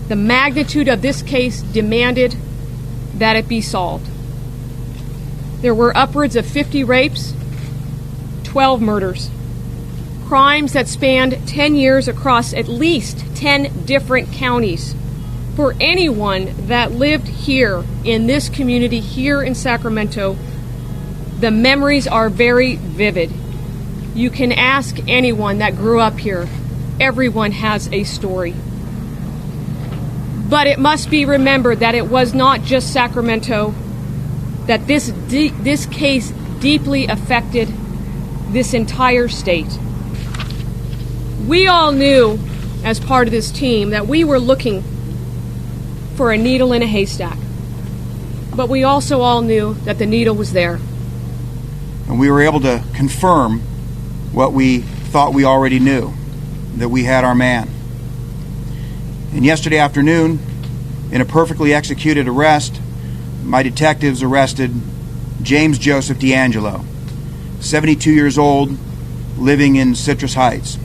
The magnitude of this case demanded that it be solved. There were upwards of 50 rapes, 12 murders, crimes that spanned 10 years across at least 10 different counties. For anyone that lived here in this community, here in Sacramento, the memories are very vivid. You can ask anyone that grew up here. Everyone has a story. But it must be remembered that it was not just Sacramento, that this case deeply affected this entire state. We all knew, as part of this team, that we were looking for a needle in a haystack. But we also all knew that the needle was there. And we were able to confirm what we thought we already knew, that we had our man. And yesterday afternoon, in a perfectly executed arrest, my detectives arrested James Joseph DeAngelo, 72 years old, living in Citrus Heights.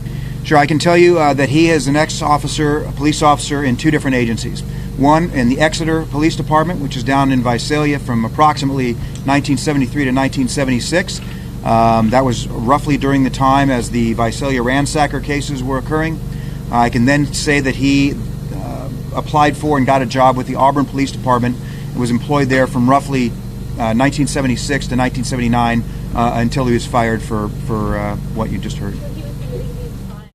Sure, I can tell you that he is an ex-officer, a police officer in two different agencies. One in the Exeter Police Department, which is down in Visalia from approximately 1973 to 1976. That was roughly during the time as the Visalia ransacker cases were occurring. I can then say that he applied for and got a job with the Auburn Police Department and was employed there from roughly 1976 to 1979 until he was fired for what you just heard.